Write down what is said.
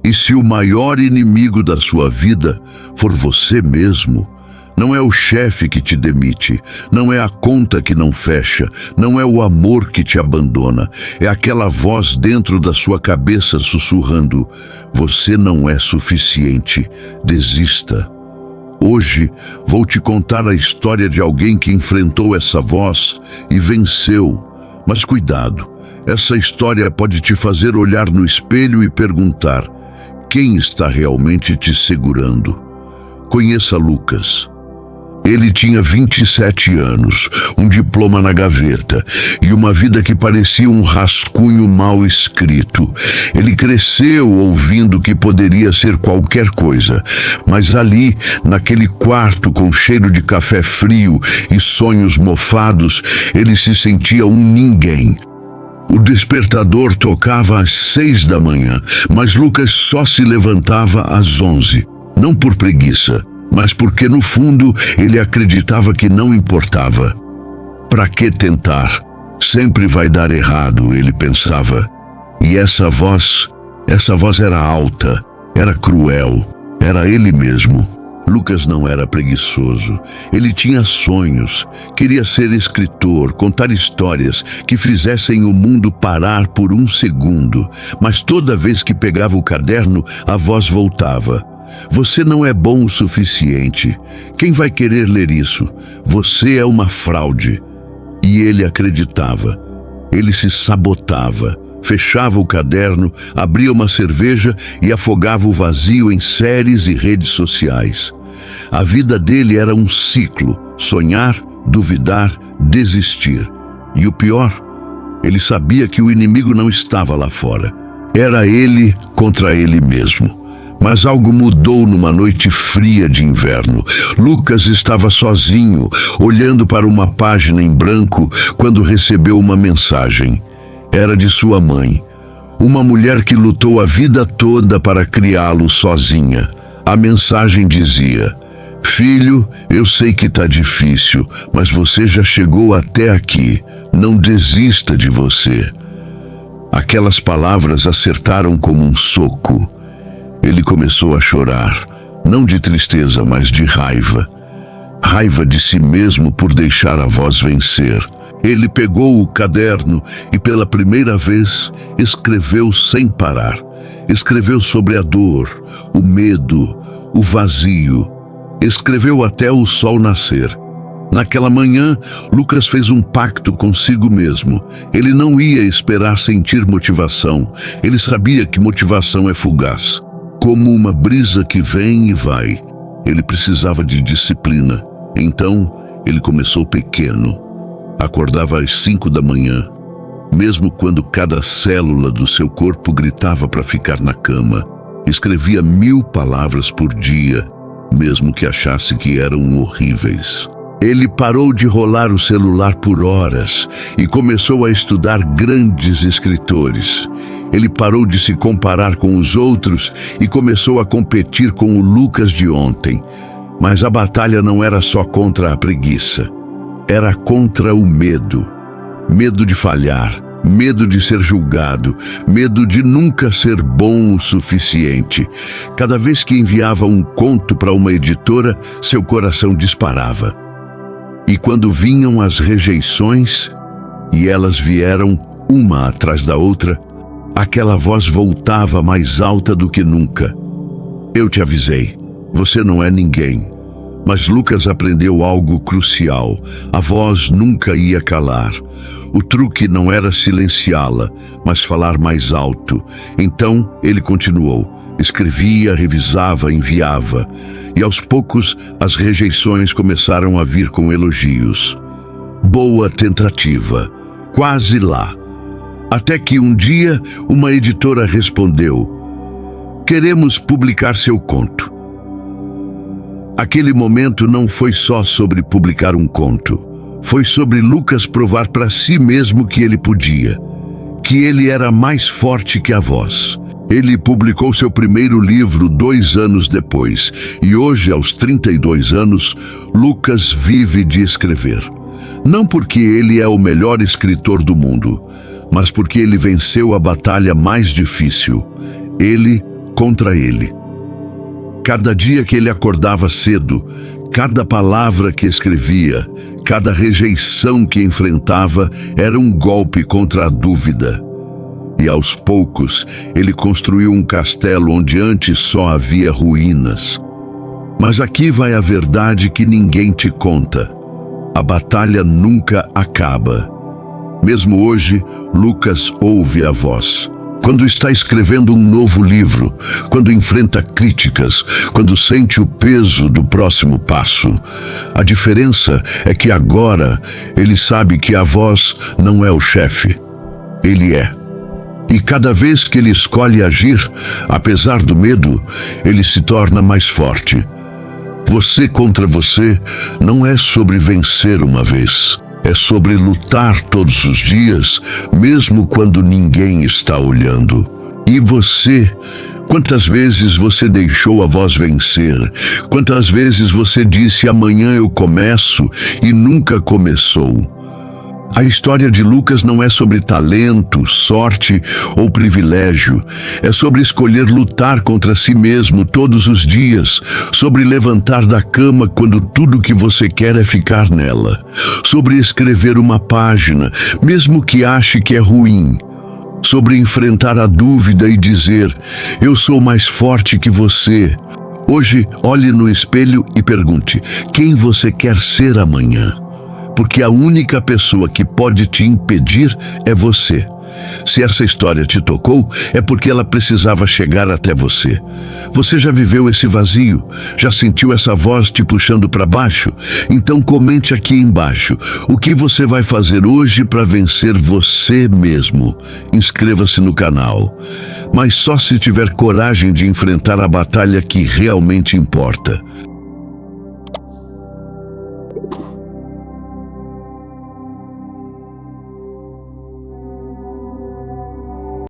E se o maior inimigo da sua vida for você mesmo, não é o chefe que te demite, não é a conta que não fecha, não é o amor que te abandona, é aquela voz dentro da sua cabeça sussurrando: você não é suficiente, desista. Hoje vou te contar a história de alguém que enfrentou essa voz e venceu. Mas cuidado, essa história pode te fazer olhar no espelho e perguntar: quem está realmente te segurando? Conheça Lucas. Ele tinha 27 anos, um diploma na gaveta e uma vida que parecia um rascunho mal escrito. Ele cresceu ouvindo que poderia ser qualquer coisa, mas ali, naquele quarto com cheiro de café frio e sonhos mofados, ele se sentia um ninguém. O despertador tocava às 6 da manhã, mas Lucas só se levantava às 11, não por preguiça, mas porque no fundo ele acreditava que não importava. Para que tentar? Sempre vai dar errado, ele pensava. E essa voz era alta, era cruel, era ele mesmo. Lucas não era preguiçoso, ele tinha sonhos, queria ser escritor, contar histórias que fizessem o mundo parar por um segundo, mas toda vez que pegava o caderno, a voz voltava. Você não é bom o suficiente. Quem vai querer ler isso? Você é uma fraude. E ele acreditava. Ele se sabotava. Fechava o caderno, abria uma cerveja e afogava o vazio em séries e redes sociais. A vida dele era um ciclo: sonhar, duvidar, desistir. E o pior, ele sabia que o inimigo não estava lá fora. Era ele contra ele mesmo. Mas algo mudou numa noite fria de inverno. Lucas estava sozinho, olhando para uma página em branco, quando recebeu uma mensagem. Era de sua mãe, uma mulher que lutou a vida toda para criá-lo sozinha. A mensagem dizia: filho, eu sei que tá difícil, mas você já chegou até aqui. Não desista de você. Aquelas palavras acertaram como um soco. Ele começou a chorar, não de tristeza, mas de raiva. Raiva de si mesmo por deixar a voz vencer. Ele pegou o caderno e pela primeira vez escreveu sem parar. Escreveu sobre a dor, o medo, o vazio. Escreveu até o sol nascer. Naquela manhã, Lucas fez um pacto consigo mesmo. Ele não ia esperar sentir motivação. Ele sabia que motivação é fugaz, como uma brisa que vem e vai. Ele precisava de disciplina. Então, ele começou pequeno. Acordava às 5 da manhã, mesmo quando cada célula do seu corpo gritava para ficar na cama. Escrevia 1000 palavras por dia, mesmo que achasse que eram horríveis. Ele parou de rolar o celular por horas e começou a estudar grandes escritores. Ele parou de se comparar com os outros e começou a competir com o Lucas de ontem. Mas a batalha não era só contra a preguiça. Era contra o medo. Medo de falhar, medo de ser julgado, medo de nunca ser bom o suficiente. Cada vez que enviava um conto para uma editora, seu coração disparava. E quando vinham as rejeições, e elas vieram uma atrás da outra, aquela voz voltava mais alta do que nunca. Eu te avisei, você não é ninguém. Mas Lucas aprendeu algo crucial. A voz nunca ia calar. O truque não era silenciá-la, mas falar mais alto. Então ele continuou. Escrevia, revisava, enviava. E aos poucos as rejeições começaram a vir com elogios. Boa tentativa. Quase lá. Até que um dia uma editora respondeu: queremos publicar seu conto. Aquele momento não foi só sobre publicar um conto. Foi sobre Lucas provar para si mesmo que ele podia, que ele era mais forte que a voz. Ele publicou seu primeiro livro 2 anos depois, e hoje, aos 32 anos, Lucas vive de escrever. Não porque ele é o melhor escritor do mundo, mas porque ele venceu a batalha mais difícil. Ele contra ele. Cada dia que ele acordava cedo, cada palavra que escrevia, cada rejeição que enfrentava era um golpe contra a dúvida. E aos poucos ele construiu um castelo onde antes só havia ruínas. Mas aqui vai a verdade que ninguém te conta. A batalha nunca acaba. Mesmo hoje, Lucas ouve a voz. Quando está escrevendo um novo livro, quando enfrenta críticas, quando sente o peso do próximo passo. A diferença é que agora ele sabe que a voz não é o chefe. Ele é. E cada vez que ele escolhe agir, apesar do medo, ele se torna mais forte. Você contra você não é sobre vencer uma vez. É sobre lutar todos os dias, mesmo quando ninguém está olhando. E você? Quantas vezes você deixou a voz vencer? Quantas vezes você disse amanhã eu começo e nunca começou? A história de Lucas não é sobre talento, sorte ou privilégio. É sobre escolher lutar contra si mesmo todos os dias, sobre levantar da cama quando tudo que você quer é ficar nela, sobre escrever uma página, mesmo que ache que é ruim, sobre enfrentar a dúvida e dizer, eu sou mais forte que você. Hoje, olhe no espelho e pergunte, quem você quer ser amanhã? Porque a única pessoa que pode te impedir é você. Se essa história te tocou, é porque ela precisava chegar até você. Você já viveu esse vazio? Já sentiu essa voz te puxando para baixo? Então comente aqui embaixo. O que você vai fazer hoje para vencer você mesmo? Inscreva-se no canal. Mas só se tiver coragem de enfrentar a batalha que realmente importa.